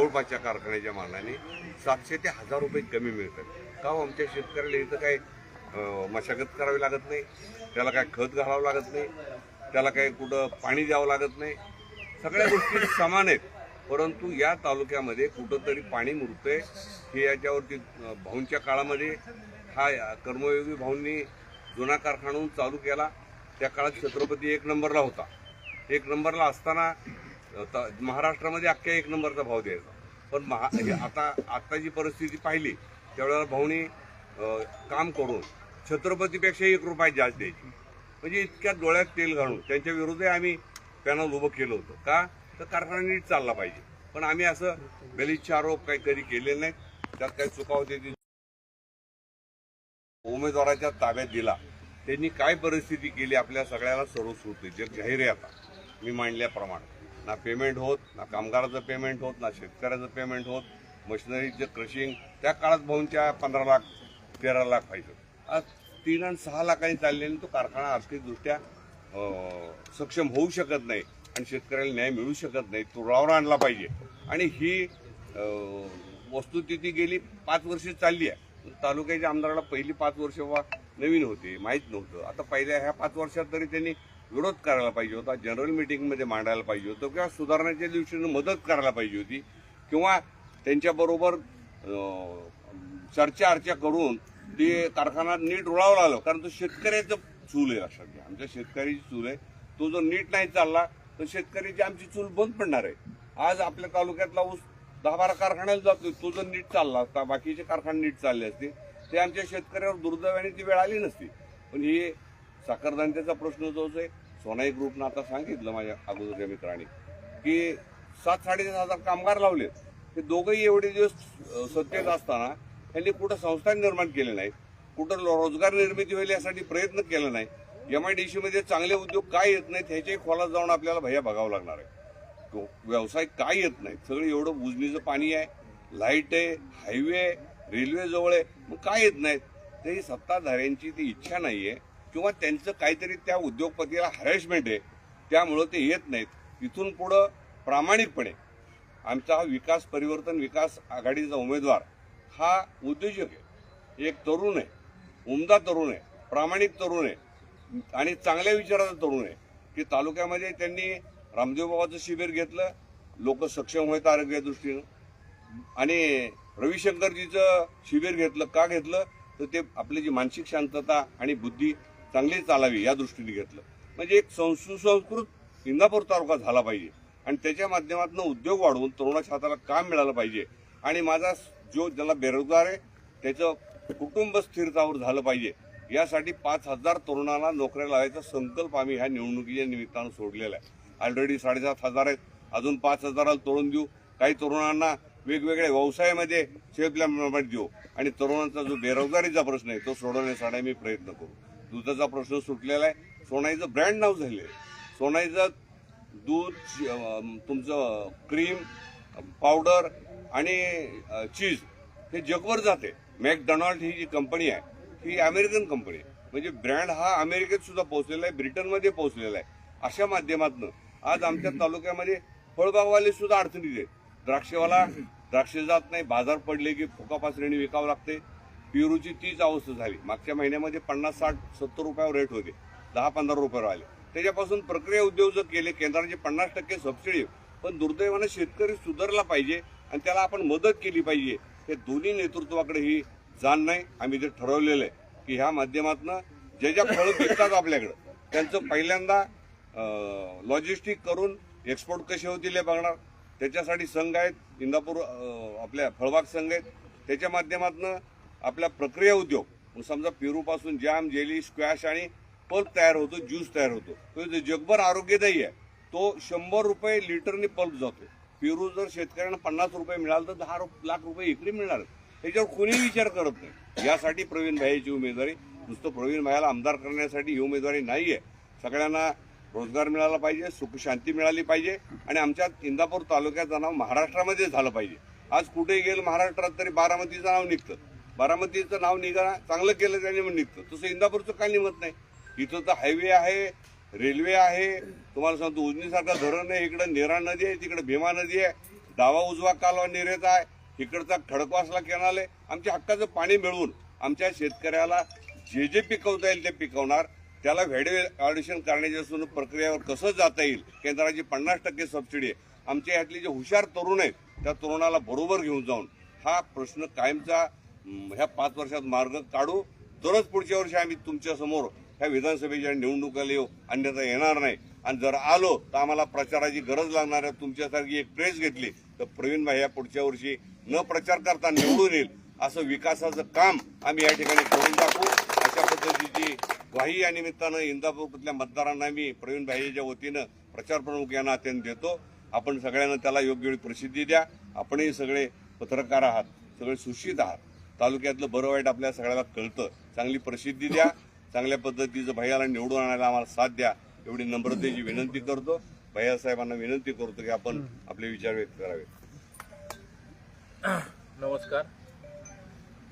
जवळपासच्या कारखान्याच्या मानाने 700 ते 1000 रुपये कमी मिळतात. का हो? आमच्या शेतकऱ्याला इथं काय मशागत करावी लागत नाही, त्याला काय खत घालावं लागत नाही, त्याला काय कुठं पाणी द्यावं लागत नाही, सगळ्या गोष्टी समान आहेत. परंतु या तालुक्यामध्ये कुठंतरी पाणी मुरतंय हे याच्यावरती भाऊंच्या काळामध्ये हा कर्मयोगी भाऊंनी जुना कारखाना चालू केला. त्या काळात छत्रपती 1 नंबरला होता. 1 नंबरला असताना महाराष्ट्रामध्ये अख्ख्या 1 नंबरचा भाव द्यायचा. पण आता जी परिस्थिती पाहिली त्यावेळेला भाऊनी काम करून छत्रपतीपेक्षा 1 रुपया जास्त द्यायची. म्हणजे इतक्या डोळ्यात तेल घालून त्यांच्या विरोधात आम्ही पॅनल उभं केलं होतं. का तर कारखाना नीट चालला पाहिजे. पण आम्ही असं गलिच्छ आरोप काही कधी केले नाहीत. त्यात काही चुका होती ती उमेदवाराच्या ताब्यात दिला. त्यांनी काय परिस्थिती केली आपल्या सगळ्याला सर्वश्रुत आहे. जग जाहीर आहे. आता मी मांडल्याप्रमाणे ना पेमेंट होत, ना कामगाराचं पेमेंट होत, ना शेतकऱ्याचं पेमेंट होत, मशिनरीचं क्रशिंग त्या काळात भाऊंच्या 15 लाख 13 लाख पाहिजे. आज 3 आणि 6 लाखांनी चाललेला तो कारखाना आर्थिकदृष्ट्या सक्षम होऊ शकत नाही आणि शेतकऱ्याला न्याय मिळू शकत नाही. तो रावर आणला पाहिजे. आणि ही वस्तुस्थिती गेली 5 वर्ष चालली आहे. तालुक्याच्या आमदाराला पहिली 5 वर्ष नवीन होते, माहीत नव्हतं. आता पहिल्या ह्या 5 वर्षात तरी त्यांनी विरोध करायला पाहिजे होता, जनरल मीटिंगमध्ये मांडायला पाहिजे होतं, किंवा सुधारण्याच्या दिवशीनं मदत करायला पाहिजे होती, किंवा त्यांच्याबरोबर चर्चा करून ते कारखाना नीट रुळावला आलं. कारण तो शेतकऱ्याचं चूल आहे. लक्षात घ्या, आमच्या शेतकऱ्याची चूल आहे. तो जर नीट नाही चालला तर शेतकऱ्याची आमची चूल बंद पडणार आहे. आज आपल्या तालुक्यातला ऊस 10-12 कारखान्याला जातोय. तो जर नीट चालला असता, बाकीचे कारखाने नीट चालले असते, ते आमच्या शेतकऱ्यावर दुर्दैवाने ती वेळ आली नसती. पण ही साखरधंद्याचा प्रश्न जोच आहे. सोनाई ग्रुपनं आता सांगितलं माझ्या अगोदरच्या मित्रांनी की 7-7.5 हजार कामगार लावले. ते दोघंही एवढे दिवस सत्तेत असताना त्यांनी कुठं संस्था निर्माण केले नाही, कुठं रोजगार निर्मिती होईल यासाठी प्रयत्न केला नाही. MIDC मध्ये चांगले उद्योग काय येत नाहीत ह्याच्याही खोलात जाऊन आपल्याला भैया बघावं लागणार आहे. व्यवसाय काय येत नाहीत. सगळं एवढं उजनीचं पाणी आहे, लाईट आहे, हायवे, रेल्वे जवळ आहे, मग काय येत नाहीत. तरी सत्ताधाऱ्यांची ती इच्छा नाही आहे, किंवा त्यांचं काहीतरी त्या उद्योगपतीला हॅरेसमेंट आहे, त्यामुळं ते येत नाहीत. इथून पुढं प्रामाणिकपणे आमचा हा विकास आघाडीचा उमेदवार हा उद्योजक आहे, एक तरुण आहे, उमदा तरुण आहे, प्रामाणिक तरुण आहे आणि चांगल्या विचाराचा तरुण आहे. की तालुक्यामध्ये त्यांनी रामदेव बाबाचं शिबिर घेतलं, लोक सक्षम होत आरोग्या दृष्टीनं, आणि रविशंकरजीचं शिबिर घेतलं. का घेतलं तर ते आपली जी मानसिक शांतता आणि बुद्धी चांगली चालावी या दृष्टीने घेतलं. म्हणजे एक सुसंस्कृत इंदापूर तालुका झाला पाहिजे आणि त्याच्या माध्यमातून उद्योग वाढवून तरुणाच्या हाताला काम मिळालं पाहिजे. आणि माझा जो ज्याला बेरोजगार आहे त्याचं कुटुंब स्थिरतावर झालं पाहिजे. यासाठी 5000 तरुणांना नोकऱ्या लावायचा संकल्प आम्ही ह्या निवडणुकीच्या निमित्तानं सोडलेला आहे. ऑलरेडी 7,500 आहेत, अजून 5000ला तोडून देऊ. काही तरुणांना वेगवेगळ्या व्यवसायामध्ये सेल्फ देऊ आणि तरुणांचा जो बेरोजगारीचा प्रश्न आहे तो सोडवण्यासाठी आम्ही प्रयत्न करू. दुधाचा प्रश्न सुटलेला आहे. सोनाईचं ब्रँड नाव झालेलं आहे. सोनाईचं दूध, तुमचं क्रीम, पावडर आणि चीज हे जगभर जाते. मॅकडॉनल्ड ही जी कंपनी आहे ही अमेरिकन कंपनी आहे. म्हणजे ब्रँड हा अमेरिकेत सुद्धा पोहोचलेला आहे, ब्रिटनमध्ये पोहोचलेला आहे. अशा माध्यमातून आज आमच्या तालुक्यामध्ये फळबागवाले सुद्धा अडचणीत आहेत. द्राक्षेवाला द्राक्षे जात नाही, बाजार पडले की फुकापासरेने विकावं लागते. पेरूची तीच अवस्था झाली. मागच्या महिन्यामध्ये 50, 60, 70 रुपयावर रेट होते, 10-15 रुपयावर आले. त्याच्यापासून प्रक्रिया उद्योग जर केले, केंद्राची 50% सबसिडी. पण दुर्दैवाने शेतकरी सुधारला पाहिजे आणि त्याला आपण मदत केली पाहिजे. हे दोन्ही नेतृत्वाकडे ही जाण नाही. आम्ही ते ठरवलेलं आहे की ह्या माध्यमातून ज्या फळं पिकतात आपल्याकडं त्यांचं पहिल्यांदा लॉजिस्टिक करून एक्सपोर्ट कसे होतील हे बघणार. त्याच्यासाठी संघ आहेत, इंदापूर आपल्या फळबाग संघ आहेत. त्याच्या माध्यमातून आपला प्रक्रिया उद्योग, समजा पेरूपासून जॅम, जेली, स्क्वॅश आणि पल्प तयार होतो, ज्यूस तयार होतो. तो जगभर आरोग्यदायी आहे. तो 100 रुपये लिटरने पल्प जातो. पेरू जर शेतकऱ्यांना 50 रुपये मिळालं तर 10 लाख रुपये इकडे मिळणार. त्याच्यावर कोणी विचार करत नाही. यासाठी प्रवीण भाईची उमेदवारी. नुसतं प्रवीण भाईला आमदार करण्यासाठी ही उमेदवारी नाही आहे. सगळ्यांना रोजगार मिळाला पाहिजे, सुख शांती मिळाली पाहिजे आणि आमच्या इंदापूर तालुक्याचं नाव महाराष्ट्रामध्ये झालं पाहिजे. आज कुठेही गेलं महाराष्ट्रात तरी बारामतीचं नाव निघतं. बारामतीचं नाव निघा चांगलं केलं त्याने म्हणून निघतं. तसं इंदापूरचं काय निघत नाही. इथं तर हायवे आहे, रेल्वे आहे, तुम्हाला सांगतो उजनीसारखं धरण आहे, इकडं नेरा नदी आहे, तिकडे भीमा नदी आहे, डावा उजवा कालवा निरेचा आहे, इकडचा खडकवासला कॅनल आहे. आमच्या हक्काचं पाणी मिळवून आमच्या शेतकऱ्याला जे जे पिकवता येईल ते पिकवणार. त्याला व्हॅल्यू ॲडिशन करण्याच्या प्रक्रियेवर कसं जाता येईल, केंद्राची 50% सबसिडी आहे. आमच्या यातले जे हुशार तरुण आहेत त्या तरुणाला बरोबर घेऊन जाऊन हा प्रश्न कायमचा ह्या 5 वर्षात मार्ग काढू. तरच पुढच्या वर्षी आम्ही तुमच्या समोर ह्या विधानसभेच्या निवडणुकाला येऊ, अन्यथा येणार नाही. आणि जर आलो तर आम्हाला प्रचाराची गरज लागणार आहे. तुमच्यासारखी एक प्रेस घेतली तर प्रवीण भाई या पुढच्या वर्षी न प्रचार करता निवडून येईल. असं विकासाचं काम आम्ही या ठिकाणी करून दाखवू. अशा पद्धतीची ग्वाही या निमित्तानं इंदापूरमधल्या मतदारांना मी प्रवीण भाईच्या वतीनं प्रचार प्रमुख यांना नात्याने देतो. आपण सगळ्यांना त्याला योग्य वेळी प्रसिद्धी द्या. आपणही सगळे पत्रकार आहात, सगळे सुशिक्षित आहात. तालुक्यातलं बरं वाईट आपल्या सगळ्याला कळतं. चांगली प्रसिद्धी द्या, चांगल्या पद्धतीचं भैयाला निवडून आणायला आम्हाला साथ द्या, एवढी नम्रतेची विनंती करतो. भैया साहेबांना विनंती करतो की आपण आपले विचार व्यक्त करावे. नमस्कार.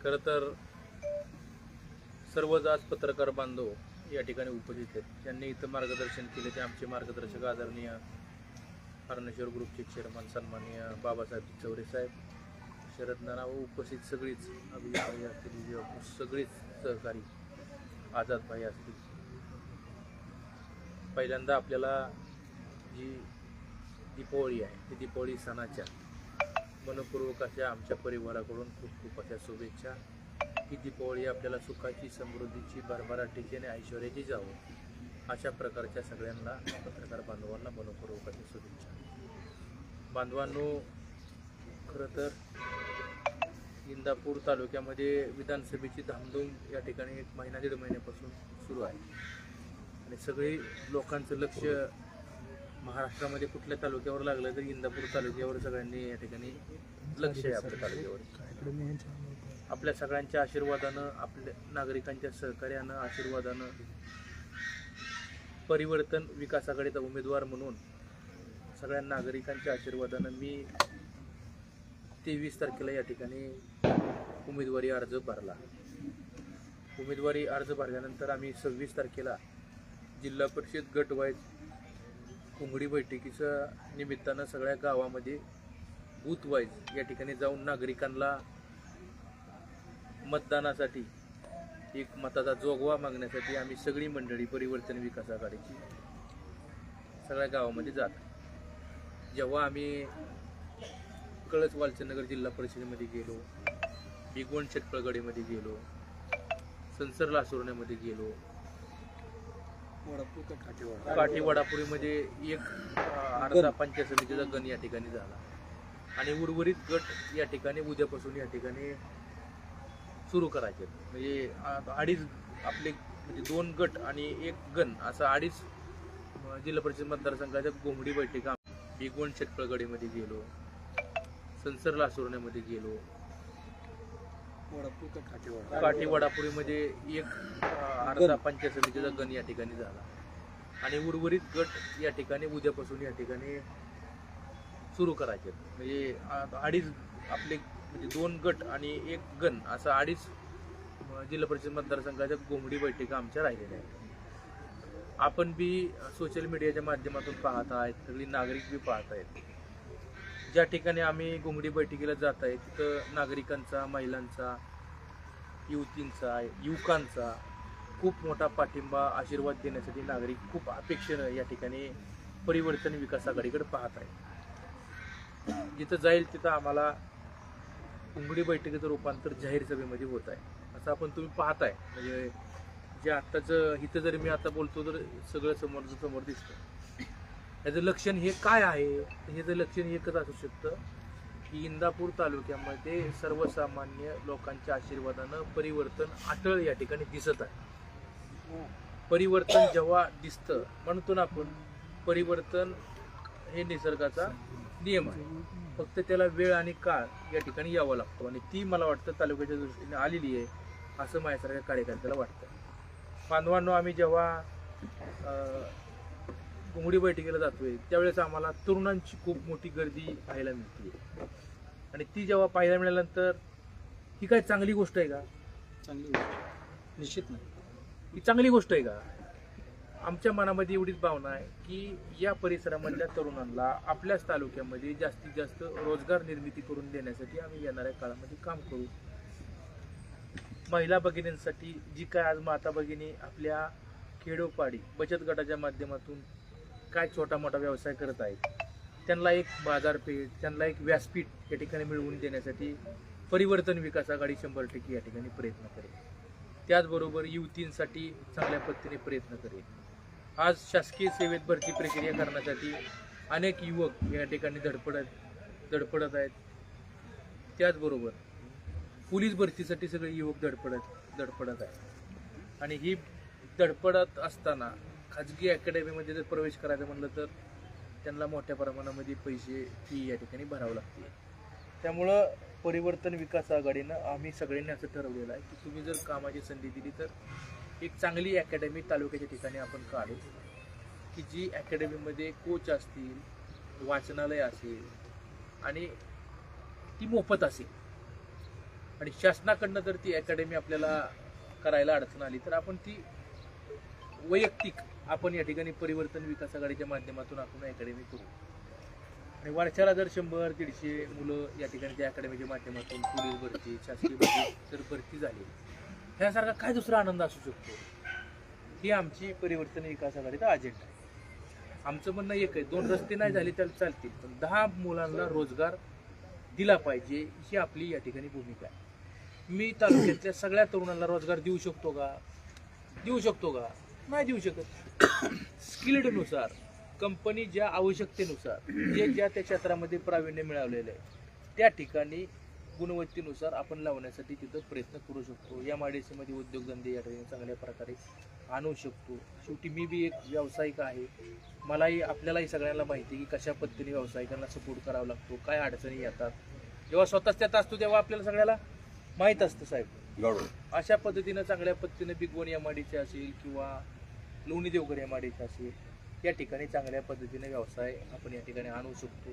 खरं तर सर्वच आज पत्रकार बांधव या ठिकाणी उपस्थित आहेत. त्यांनी इथं मार्गदर्शन केले ते आमचे मार्गदर्शक आदरणीय हरणेश्वर ग्रुपचे चेअरमन सन्माननीय बाबासाहेब चौरे साहेब, शरद नाना व उपस्थित सगळीच अभिभाई असतील, सगळीच सहकारी आझाद भाई असतील. पहिल्यांदा आपल्याला जी दीपावली आहे ती दीपावली सणाच्या मनपूर्वक अशा आमच्या परिवाराकडून खूप खूप अशा शुभेच्छा. ही दीपावली आपल्याला सुखाची, समृद्धीची, भरभराटीची आणि ऐश्वर्याची जावं अशा प्रकारच्या सगळ्यांना पत्रकार बांधवांना मनपूर्वक अशा शुभेच्छा. बांधवांनो, खरं तर इंदापूर तालुक्यामध्ये विधानसभेची धामधूम या ठिकाणी 1-1.5 महिन्यापासून सुरू आहे आणि सगळी लोकांचं लक्ष महाराष्ट्रामध्ये कुठल्या तालुक्यावर लागलं तर इंदापूर तालुक्यावर सगळ्यांनी या ठिकाणी लक्ष आहे आपल्या तालुक्यावर. आपल्या सगळ्यांच्या आशीर्वादानं, आपल्या नागरिकांच्या सहकार्यानं, आशीर्वादानं परिवर्तन विकास आघाडीचा उमेदवार म्हणून सगळ्या नागरिकांच्या आशीर्वादानं मी 23 तारखेला या ठिकाणी उमेदवारी अर्ज भरला. उमेदवारी अर्ज भरल्यानंतर आम्ही 26 तारखेला जिल्हा परिषद गट वाईज कोंगडी बैठकीच्या निमित्तानं सगळ्या गावामध्ये बूथ वाईज या ठिकाणी जाऊन नागरिकांना मतदानासाठी एक मताचा जोगवा मागण्यासाठी आम्ही सगळी मंडळी परिवर्तन विकास आघाडीची सगळ्या गावामध्ये जात. जेव्हा आम्ही कळस वालचंदनगर जिल्हा परिषदेमध्ये गेलो, भिगवण शेटपळगडीमध्ये गेलो, संसर लासुर्ण्यामध्ये गेलो, काठी वडापुरीमध्ये एक अर्धा पंचायत समितीचा गण या ठिकाणी झाला आणि उर्वरित गट या ठिकाणी उद्यापासून या ठिकाणी सुरू करायचे. म्हणजे 2.5 आपले म्हणजे 2 गट आणि 1 गण असं 2.5 जिल्हा परिषद मतदारसंघाच्या कोंबडी बैठका भिगवण शेटपळगडीमध्ये गेलो, संसर लासुर्ण्यामध्ये गेलो, काठी वडापुरीमध्ये एक अर्धा पंचायत समितीचा गण या ठिकाणी झाला आणि उर्वरित गट या ठिकाणी उद्यापासून या ठिकाणी सुरू करायचे. म्हणजे 2.5 आपले म्हणजे 2 गट आणि 1 गण असं 2.5 जिल्हा परिषद मतदारसंघाच्या कोंबडी बैठका आमच्या राहिलेल्या आहेत. आपण बी सोशल मीडियाच्या माध्यमातून पाहत आहेत, सगळी नागरिक बी पाहत आहेत. ज्या ठिकाणी आम्ही घोंगडी बैठकीला जात आहे तिथं नागरिकांचा, महिलांचा, युवतींचा, युवकांचा खूप मोठा पाठिंबा, आशीर्वाद देण्यासाठी नागरिक खूप अपेक्षेनं या ठिकाणी परिवर्तन विकास आघाडीकडे पाहत आहे. जिथं जाईल तिथं आम्हाला घोंगडी बैठकीचं रूपांतर जाहीर सभेमध्ये होत आहे असं आपण तुम्ही पाहताय. म्हणजे जे आत्ताचं इथं जरी मी आता बोलतो तर सगळं समोर दिसतं. याचं लक्षण हे काय आहे? ह्याचं लक्षण एकच असू शकतं की इंदापूर तालुक्यामध्ये सर्वसामान्य लोकांच्या आशीर्वादानं परिवर्तन अटळ या ठिकाणी दिसत आहे. परिवर्तन जेव्हा दिसतं म्हणतो ना आपण, परिवर्तन हे निसर्गाचा नियम आहे, फक्त त्याला वेळ आणि काळ या ठिकाणी यावं लागतो आणि ती मला वाटतं तालुक्याच्या दृष्टीने आलेली आहे असं माझ्यासारख्या कार्यकर्त्याला वाटतं. बांधवांनो, आम्ही जेव्हा घोंगडी बैठकीला जातोय त्यावेळेस आम्हाला तरुणांची खूप मोठी गर्दी पाहायला मिळते आणि ती जेव्हा पाहायला मिळाल्यानंतर ही काय चांगली गोष्ट आहे का? चांगली गोष्ट निश्चित नाही. ही चांगली गोष्ट आहे का? आमच्या मनामध्ये एवढीच भावना आहे की या परिसरामधल्या तरुणांना आपल्याच तालुक्यामध्ये जास्तीत जास्त रोजगार निर्मिती करून देण्यासाठी आम्ही येणाऱ्या काळामध्ये काम करू. महिला भगिनींसाठी जी काय आज माता भगिनी आपल्या खेडोपाडी बचत गटाच्या माध्यमातून काय छोटा मोठा व्यवसाय करत आहेत, त्यांना एक बाजारपेठ, त्यांना एक व्यासपीठ या ठिकाणी मिळवून देण्यासाठी परिवर्तन विकास आघाडी 100% या ठिकाणी प्रयत्न करेल. त्याचबरोबर युवतींसाठी चांगल्या पद्धतीने प्रयत्न करेल. आज शासकीय सेवेत भरती प्रक्रिया करण्यासाठी अनेक युवक या ठिकाणी धडपडत आहेत. त्याचबरोबर पोलीस भरतीसाठी सगळे युवक धडपडत आहेत. आणि ही धडपडत असताना खाजगी अकॅडमीमध्ये जर प्रवेश करायचा म्हणलं तर त्यांना मोठ्या प्रमाणामध्ये पैसे फी या ठिकाणी भरावं लागते. त्यामुळं परिवर्तन विकास आघाडीनं आम्ही सगळ्यांनी असं ठरवलेलं आहे की तुम्ही जर कामाची संधी दिली तर एक चांगली अकॅडमी तालुक्याच्या ठिकाणी आपण काढू, की जी अकॅडमीमध्ये कोच असतील, वाचनालय असेल आणि ती मोफत असेल. आणि शासनाकडनं जर ती अकॅडमी आपल्याला करायला अडचण आली तर आपण ती वैयक्तिक आपण या ठिकाणी परिवर्तन विकास आघाडीच्या माध्यमातून आपण अकॅडमी करू. आणि वर्षाला जर 100-150 मुलं या ठिकाणी त्या अकॅडमीच्या माध्यमातून पोलीस भरती, शासकीय भरती जर भरती झाली, ह्यासारखा काय दुसरा आनंद असू शकतो. ही आमची परिवर्तन विकास आघाडीचा अजेंडा आहे. आमचं म्हणणं एक आहे, 2 रस्ते नाही झाले तर चालतील, पण 10 मुलांना रोजगार दिला पाहिजे ही आपली या ठिकाणी भूमिका आहे. मी तालुक्यातल्या सगळ्या तरुणांना रोजगार देऊ शकतो का? नाही देऊ शकत. स्किल्डनुसार कंपनी ज्या आवश्यकतेनुसार जे ज्या त्या क्षेत्रामध्ये प्रावीण्य मिळवलेलं आहे त्या ठिकाणी गुणवत्तेनुसार आपण लावण्यासाठी तिथं प्रयत्न करू शकतो. या माडेसीमध्ये उद्योगधंदे या ठिकाणी चांगल्या प्रकारे आणू शकतो. शेवटी मी बी एक व्यावसायिक आहे. मलाही आपल्यालाही सगळ्यांना माहिती आहे की कशा पद्धतीने व्यावसायिकांना सपोर्ट करावा लागतो, काय अडचणी येतात. जेव्हा स्वतःच त्यात असतो तेव्हा आपल्याला सगळ्याला माहीत असतं साहेब. अशा पद्धतीनं चांगल्या पद्धतीनं बिगवन एमआयडीचे असेल किंवा लोणी देवघर एमआयडीचे असेल या ठिकाणी चांगल्या पद्धतीने व्यवसाय आपण या ठिकाणी आणू शकतो.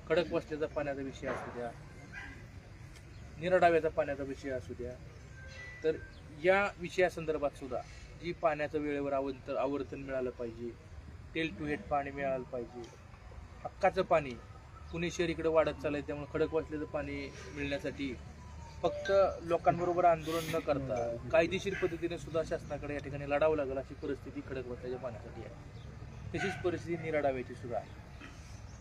खडक वस्त्याचा पाण्याचा विषय असू द्या, निराडाव्याचा पाण्याचा विषय असू द्या, तर या विषयासंदर्भात सुद्धा जी पाण्याचं वेळेवर आवर्तन मिळालं पाहिजे, टेल टू हेड पाणी मिळालं पाहिजे, हक्काचं पाणी. पुणे शहर इकडे वाढत चाललंय त्यामुळे खडक वाचल्याचं पाणी मिळण्यासाठी फक्त लोकांबरोबर आंदोलन न करता कायदेशीर पद्धतीने सुद्धा शासनाकडे या ठिकाणी लढावं लागेल अशी परिस्थिती खडक वाचल्याच्या पाण्यासाठी आहे. तशीच परिस्थिती निराडाव्याची सुद्धा आहे.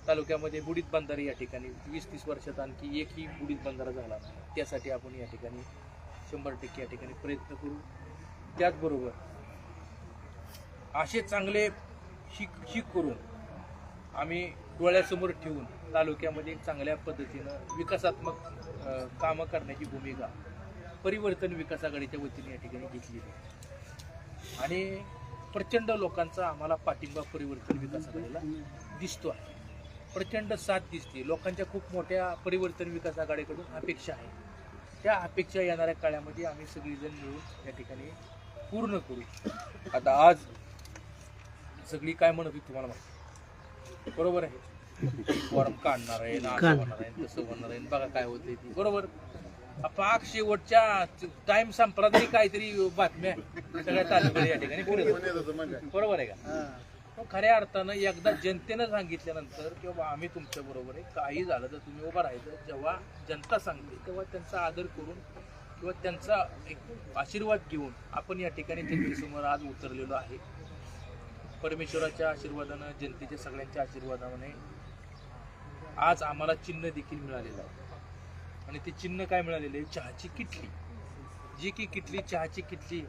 तालुक्यामध्ये बुडीत बंधारे या ठिकाणी 20-30 वर्षात आणखी एकही बुडीत बंधारा झाला नाही. त्यासाठी आपण या ठिकाणी 100% या ठिकाणी प्रयत्न करू. त्याचबरोबर असे चांगले शिक करून आम्ही डोळ्यासमोर ठेवून तालुक्यामध्ये चांगल्या पद्धतीनं विकासात्मक कामं करण्याची भूमिका परिवर्तन विकास आघाडीच्या वतीने या ठिकाणी घेतली आहे. आणि प्रचंड लोकांचा आम्हाला पाठिंबा परिवर्तन विकास आघाडीला दिसतो आहे. प्रचंड साथ दिसते. लोकांच्या खूप मोठ्या परिवर्तन विकास आघाडीकडून अपेक्षा आहे. त्या अपेक्षा येणाऱ्या काळामध्ये आम्ही सगळीजण मिळून या ठिकाणी पूर्ण करू. आता आज सगळी काय म्हणत होती तुम्हाला माहिती, बरोबर आहे. फॉर्म काढणार आहे ना, असं होणार आहे, तसं होणार आहे, बघा काय होतंय ती, बरोबर. पाक शेवटच्या टाइम संपला तरी काहीतरी बातम्या सगळ्या तालुक्यात या ठिकाणी बरोबर आहे का. मग खऱ्या अर्थानं एकदा जनतेनं सांगितल्यानंतर किंवा आम्ही तुमच्या बरोबर आहे, काही झालं तर तुम्ही उभं राहायचं. जेव्हा जनता सांगते तेव्हा त्यांचा आदर करून किंवा त्यांचा एक आशीर्वाद घेऊन आपण या ठिकाणी जनतेसमोर आज उतरलेलो आहे. परमेश्वराच्या आशीर्वादानं, जनतेच्या सगळ्यांच्या आशीर्वादाने आज आम्हाला चिन्ह देखील मिळालेलं आहे. आणि ते चिन्ह काय मिळालेलं आहे? चहाची किटली. जी की किटली, चहाची किटली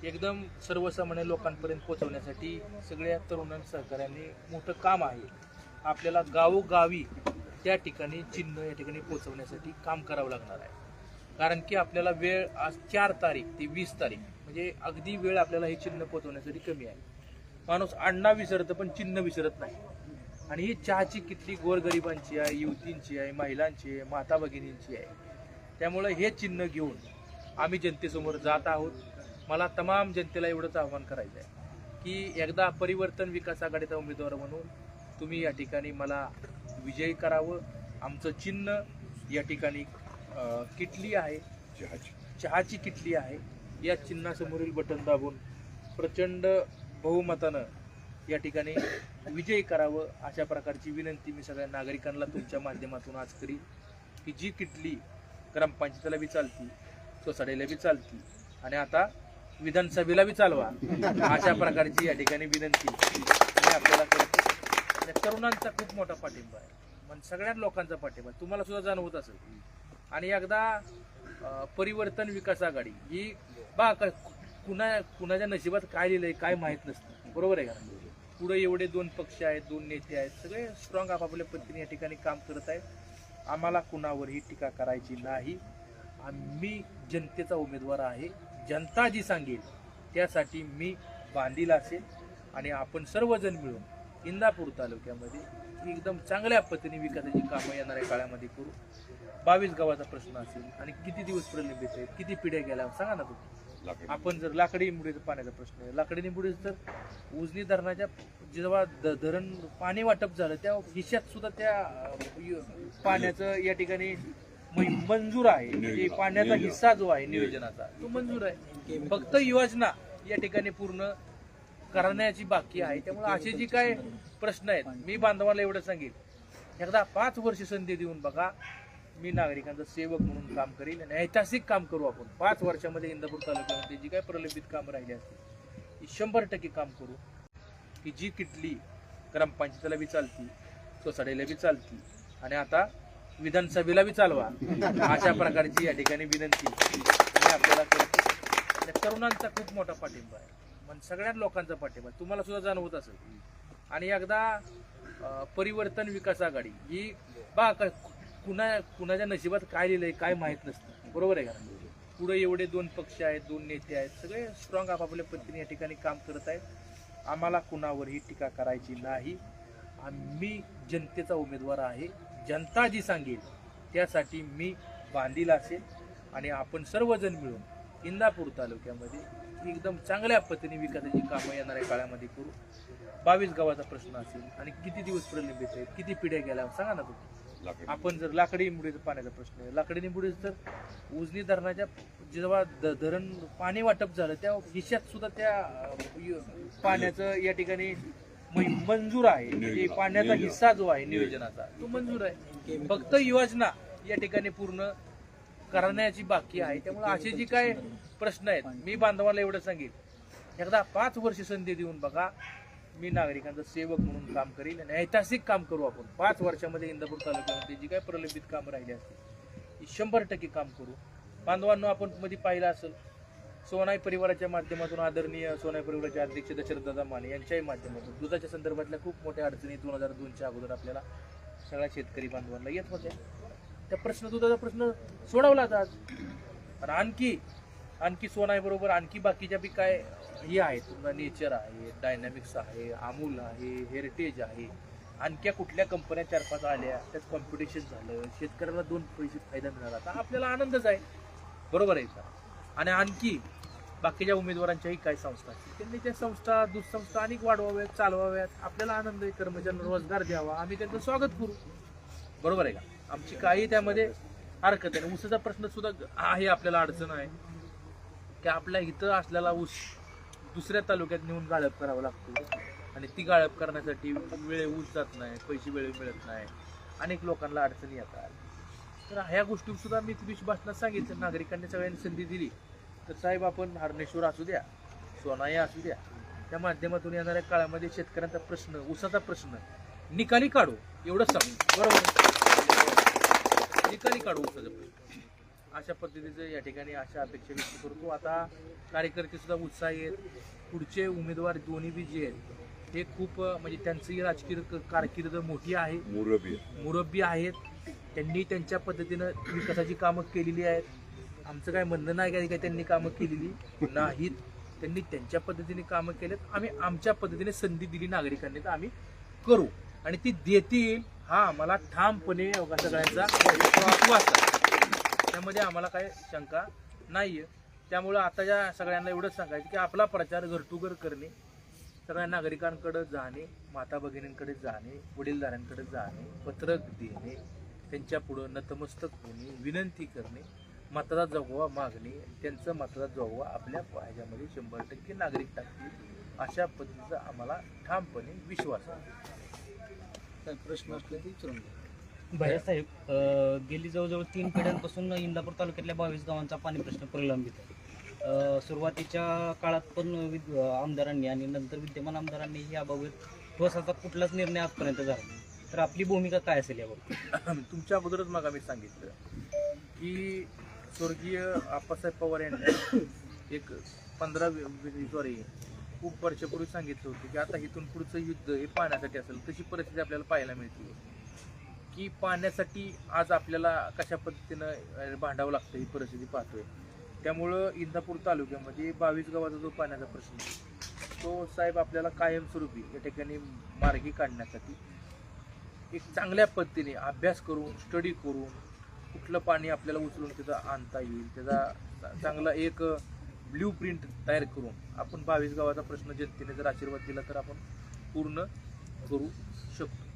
एकदम सर्वसामान्य लोकांपर्यंत पोहोचवण्यासाठी सगळ्या तरुण सहकार्यांनी मोठं काम आहे. आपल्याला गावोगावी त्या ठिकाणी चिन्ह या ठिकाणी पोहोचवण्यासाठी काम करावं लागणार आहे. कारण की आपल्याला वेळ आज 4 तारीख ते 20 तारीख म्हणजे अगदी वेळ आपल्याला हे चिन्ह पोहोचवण्यासाठी कमी आहे. माणूस अण्णा विसरतं पण चिन्ह विसरत नाही. आणि ही चहाची किटली गोरगरिबांची आहे, युवतींची आहे, महिलांची आहे, माता भगिनींची आहे. त्यामुळे हे चिन्ह घेऊन आम्ही जनतेसमोर जात आहोत. मला तमाम जनतेला एवढंच आवाहन करायचं आहे की एकदा परिवर्तन विकास आघाडीचा उमेदवार म्हणून तुम्ही या ठिकाणी मला विजयी करावं. आमचं चिन्ह या ठिकाणी किटली आहे, चहाची किटली आहे. या चिन्हासमोरील बटन दाबून प्रचंड बहुमतानं या ठिकाणी विजयी करावं अशा प्रकारची विनंती मी सगळ्या नागरिकांना तुमच्या माध्यमातून आज करी की जी किटली ग्रामपंचायतीला बी चालती, सोसायटीला बी चालती आणि आता विधानसभेला बी चालवा अशा प्रकारची या ठिकाणी विनंती मी आपल्याला करतो. आणि तरुणांचा खूप मोठा पाठिंबा आहे, म्हणजे सगळ्या लोकांचा पाठिंबा तुम्हाला सुद्धा जाणवत असेल. आणि एकदा परिवर्तन विकास आघाडी ही कुणाच्या नशिबात काय लिहिलंय काय माहित नसतं, बरोबर आहे का? पुढे एवढे 2 पक्ष आहेत, 2 नेते आहेत, सगळे स्ट्रॉंग आपापल्या पद्धतीने या ठिकाणी काम करत आहेत. आम्हाला कुणावरही टीका करायची नाही. आम्ही जनतेचा उमेदवार आहे. जनता जी सांगेल त्यासाठी मी बांधील असेल आणि आपण सर्वजण मिळून इंदापूर तालुक्यामध्ये एकदम चांगल्या पद्धतीने विकासाची कामं येणाऱ्या काळामध्ये करू. 22 गावाचा प्रश्न असेल आणि किती दिवस प्रलंबित आहेत, किती पिढ्या गेल्या सांगा ना तुम्ही. आपण जर लाकडी निंबुडीचा पाण्याचा प्रश्न आहे, लाकडी निंबुडीचं तर उजनी धरणाच्या जेव्हा धरण पाणी वाटप झालं त्या हिश्यात सुद्धा त्या पाण्याचं या ठिकाणी मंजूर आहे. म्हणजे पाण्याचा हिस्सा जो आहे नियोजनाचा तो मंजूर आहे. फक्त योजना या ठिकाणी पूर्ण करण्याची बाकी आहे. त्यामुळे असे जे काय प्रश्न आहेत मी बांधवाला एवढं सांगेन, एकदा 5 वर्ष संधी देऊन बघा. मी नागरिकांचा सेवक म्हणून काम करेल आणि ऐतिहासिक काम करू. आपण 5 वर्षामध्ये इंदापूर तालुक्यामध्ये जी काय प्रलंबित कामं राहिली असतील ती 100% काम करू. की जी किटली ग्रामपंचायतीला बी चालती, सोसायटीला बी चालती आणि आता विधानसभेला बी चालवा अशा प्रकारची या ठिकाणी विनंती मी आपल्याला करतो. आणि तरुणांचा खूप मोठा पाठिंबा आहे, म्हणजे सगळ्या लोकांचा पाठिंबा तुम्हाला सुद्धा जाणवत असेल. आणि एकदा परिवर्तन विकास आघाडी ही कुणाच्या नशिबात काय लिहिलंय काय माहित नसतं, बरोबर आहे का? पुढे एवढे 2 पक्ष आहेत, 2 नेते आहेत, सगळे स्ट्रॉंग आपापल्या पद्धतीने या ठिकाणी काम करत आहेत. आम्हाला कुणावरही टीका करायची नाही. आम्ही जनतेचा उमेदवार आहे. जनता जी सांगेल त्यासाठी मी बांधील असेल आणि आपण सर्वजण मिळून इंदापूर तालुक्यामध्ये एकदम चांगल्या पद्धतीने विकासाची कामं येणाऱ्या काळामध्ये करू. 22 गावाचा प्रश्न असेल आणि किती दिवस प्रलंबित आहेत, किती पिढ्या गेल्या सांगा ना तुम्ही. आपण जर लाकडी निंबुडीचा पाण्याचा प्रश्न आहे, लाकडी निंबुडीचं तर उजनी धरणाच्या जेव्हा धरण पाणी वाटप झालं त्या हिश्यात सुद्धा त्या पाण्याचं या ठिकाणी मंजूर आहे. म्हणजे पाण्याचा हिस्सा जो आहे नियोजनाचा तो मंजूर आहे. फक्त योजना या ठिकाणी पूर्ण करण्याची बाकी आहे. त्यामुळे असे जे काय प्रश्न आहेत मी बांधवाला एवढं सांगेन, एकदा 5 वर्ष संधी देऊन बघा. मी नागरिकांचा सेवक म्हणून काम करेल आणि ऐतिहासिक काम करू. आपण 5 वर्षामध्ये इंदापूर तालुक्यामध्ये जी काय प्रलंबित कामं राहिली असतील ती 100% काम करू. बांधवांनो, आपण मध्ये पाहिलं असेल सोनाई परिवाराच्या माध्यमातून आदरणीय सोनाई परिवाराचे अध्यक्ष दशरथदादा माने यांच्याही माध्यमातून दुधाच्या संदर्भातल्या खूप मोठ्या अडचणी 2002च्या अगोदर आपल्याला सगळ्या शेतकरी बांधवांना येत होत्या. त्या दुधाचा प्रश्न सोडवला आज. आणि आणखी सोनाई बरोबर आणखी बाकीच्या बी काय हे आहेत, तुमचा नेचर आहे, डायनॅमिक्स आहे, अमूल आहे, हेरिटेज आहे, आणख्या कुठल्या कंपन्या 4-5 आल्या, त्यात कॉम्पिटिशन झालं, शेतकऱ्याला 2 पैसे फायदा मिळाला, तर आपल्याला आनंदच आहे, बरोबर आहे का? आणि आणखी बाकीच्या उमेदवारांच्याही काही संस्था असतील त्यांनी त्या संस्था दूध संस्था अनेक वाढवाव्यात, चालवाव्यात, आपल्याला आनंद आहे, कर्मचाऱ्यांना रोजगार द्यावा, आम्ही त्यांचं स्वागत करू, बरोबर आहे का? आमची काही त्यामध्ये हरकत आहे. ऊसाचा प्रश्न सुद्धा आहे, आपल्याला अडचण आहे की आपल्या इथं असलेला ऊस दुसऱ्या तालुक्यात नेऊन गाळप करावा लागतो आणि ती गाळप करण्यासाठी वेळ ऊस जात नाही, पैसे वेळेवर मिळत नाही, अनेक लोकांना अडचणी येतात. तर ह्या गोष्टी सुद्धा मी दिवशी भाषणात सांगितलं, नागरिकांनी सगळ्यांनी संधी दिली तर साहेब आपण हरणेश्वर असू द्या, सोनाई असू द्या, त्या माध्यमातून येणाऱ्या काळामध्ये शेतकऱ्यांचा प्रश्न, ऊसाचा प्रश्न निकाली काढू, एवढंच सांगू, बरोबर? निकाली काढू ऊसाचा प्रश्न. अशा पद्धतीचं या ठिकाणी अशा अपेक्षा व्यक्त करतो. आता कार्यकर्ते सुद्धा उत्साही आहेत. पुढचे उमेदवार दोन्ही बी जे आहेत हे खूप म्हणजे त्यांची राजकीय कारकीर्द मोठी आहे, मुरब्बी आहेत. त्यांनी त्यांच्या पद्धतीनं विकासाची कामं केलेली आहेत. आमचं काय म्हणणं नाही काय त्यांनी कामं केलेली नाहीत, त्यांनी त्यांच्या पद्धतीने कामं केलेत. आम्ही आमच्या पद्धतीने संधी दिली नागरिकांनी तर आम्ही करू आणि ती देतील हा आम्हाला ठामपणे सगळ्यांचा विश्वास आहे, त्यामध्ये आम्हाला काय शंका नाहीये. त्यामुळं आता या सगळ्यांना एवढंच सांगायचं की आपला प्रचार घर टू घर करणे, सगळ्या नागरिकांकडे जाणे, माता भगिनींकडे जाणे, वडीलधाऱ्यांकडे जाणे, पत्रक देणे, त्यांच्या पुढं नतमस्तक होणे, विनंती करणे, मतदार जोगवा मागणे, त्यांचं मतदार जोगवा आपल्या ह्याच्यामध्ये 100% नागरिक टाकतील अशा पद्धतीचा आम्हाला ठामपणे विश्वास आहे. काही प्रश्न असले ते विचारून घ्या. भैयासाहेब, गेली जवळजवळ 3 पिढ्यांपासून इंदापूर तालुक्यातल्या 22 गावांचा पाणी प्रश्न प्रलंबित आहे. सुरुवातीच्या काळात पण आमदारांनी आणि नंतर विद्यमान आमदारांनी याबाबत ठोस असा कुठलाच निर्णय आजपर्यंत झाला नाही. तर आपली भूमिका काय असेल यावर? तुमच्या अगोदरच मग आम्ही सांगितलं की स्वर्गीय आप्पासाहेब पवार यांनी एक 15 खूप वर्षापूर्वी सांगितलं होतं की आता इथून पुढचं युद्ध हे पाण्यासाठी असेल. तशी परिस्थिती आपल्याला पाहायला मिळते की पाण्यासाठी आज आपल्याला कशा पद्धतीनं भांडावं लागतं ही परिस्थिती पाहतोय. त्यामुळं इंदापूर तालुक्यामध्ये 22 गावाचा जो पाण्याचा प्रश्न आहे तो साहेब आपल्याला कायमस्वरूपी या ठिकाणी मार्गी काढण्यासाठी एक चांगल्या पद्धतीने अभ्यास करून स्टडी करून कुठलं पाणी आपल्याला उचलून तिथं आणता येईल त्याचा चांगला एक ब्ल्यू प्रिंट तयार करून आपण 22 गावाचा प्रश्न जनतेने जर आशीर्वाद दिला तर आपण पूर्ण करू शकतो.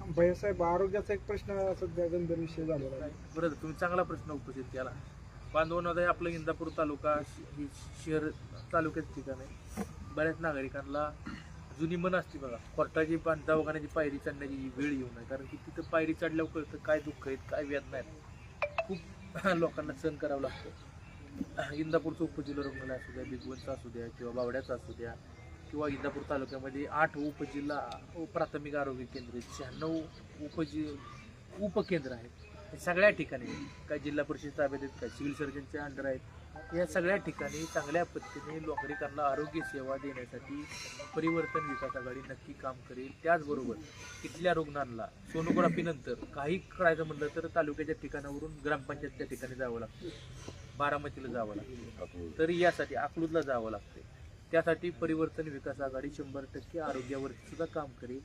भैयासाहेब, आरोग्याचा एक प्रश्न सध्या गंभीर विषय झालेला आहे. बरं, तुम्ही चांगला प्रश्न उपस्थित केला. बांधवनादा हे आपलं इंदापूर तालुका ही शहर तालुक्यात ठिकाण आहे. बऱ्याच नागरिकांना जुनी मन असते बघा, कोर्टाची दवाखान्याची पायरी चढण्याची वेळ येऊ नये. कारण की तिथं पायरी चढल्यावर कळतं काय दुःख आहेत, काय वेदना आहेत. खूप लोकांना सहन करावं लागतं. इंदापूरचं उपजिल्हा रुग्णालय असू द्या, भिगवणचं असू द्या किंवा बावड्याचं असू द्या किंवा इंदापूर तालुक्यामध्ये 8 उपजिल्हा प्राथमिक आरोग्य केंद्र, 96 उपकेंद्र आहेत. हे सगळ्या ठिकाणी काही जिल्हा परिषद ताब्यात आहेत, काही सिव्हिल सर्जनच्या अंडर आहेत. या सगळ्या ठिकाणी चांगल्या पद्धतीने नागरिकांना आरोग्य सेवा देण्यासाठी परिवर्तन विकास आघाडी नक्की काम करेल. त्याचबरोबर इथल्या रुग्णांना सोनोग्राफीनंतर काही करायचं म्हणलं तर तालुक्याच्या ठिकाणावरून ग्रामपंचायतच्या ठिकाणी जावं लागतं, बारामतीला जावं लागतं, तर यासाठी अकलूजला जावं लागतं. त्यासाठी परिवर्तन विकास आघाडी 100% आरोग्यावरती सुद्धा काम करेल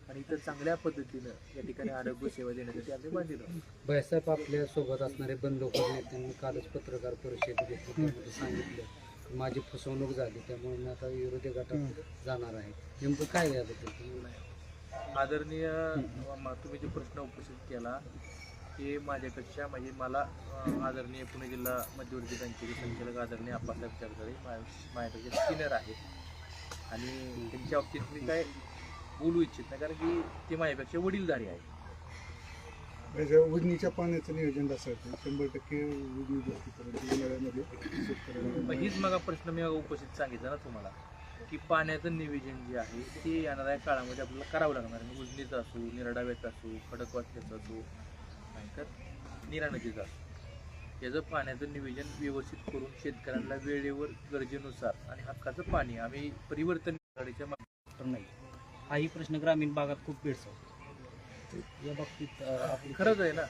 आणि इतर चांगल्या पद्धतीनं या ठिकाणी आरोग्य सेवा देण्यासाठी आम्ही बांधील आहोत. भैयासाहेब, आपल्या सोबत असणारे बंडखोर नेत्यांनी कालच पत्रकार परिषद घेतली, त्यामध्ये सांगितलं की माझी फसवणूक झाली त्यामुळे मी आता विरोधी गटात जाणार आहे. नेमकं काय याबद्दल? आदरणीय तुम्ही जो प्रश्न उपस्थित केला हे माझ्यापेक्षा म्हणजे मला आदरणीय पुणे जिल्हा मध्यवर्ती बँकेचे संचालक आदरणीय आप्पासाहेब चरगळे माझ्यापेक्षा सिनियर आहेत आणि त्यांच्या बाबतीत मी काय बोलू इच्छित नाही कारण की ते माझ्यापेक्षा वडीलधारी आहे. उजनीच्या पाण्याचं नियोजन असायचं 100% उजनी गोष्टीपर्यंत उन्हाळ्यामध्ये शेतकऱ्यांना मग हीच मग प्रश्न मी उपस्थित सांगितला ना तुम्हाला की पाण्याचं नियोजन जे आहे ते येणाऱ्या काळामध्ये आपल्याला करावं लागणार. मग उजनीचं असो, निरडाव्याचं असो, खडकवासल्याचं असो, नाहीतर नीरा नदीचं असो, याचं पाण्याचं नियोजन व्यवस्थित करून शेतकऱ्यांना वेळेवर गरजेनुसार आणि हक्काचं पाणी आम्ही परिवर्तन आघाडीच्या नाही, हाही प्रश्न ग्रामीण भागात खूप भेडसावतो. या बाबतीत आपली खरंच आहे ना.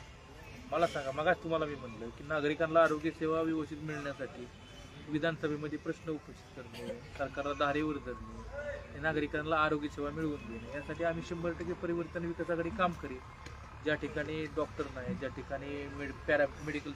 मला सांगा, मगाच तुम्हाला मी म्हणलं की नागरिकांना आरोग्य सेवा व्यवस्थित मिळण्यासाठी विधानसभेमध्ये प्रश्न उपस्थित करणे, सरकारला धारेवर धरणे, नागरिकांना आरोग्य सेवा मिळवून देणे यासाठी आम्ही 100% परिवर्तन विकास आघाडी काम करेल. ज्या ठिकाणी डॉक्टर नाही, ज्या ठिकाणी मेडिकलचा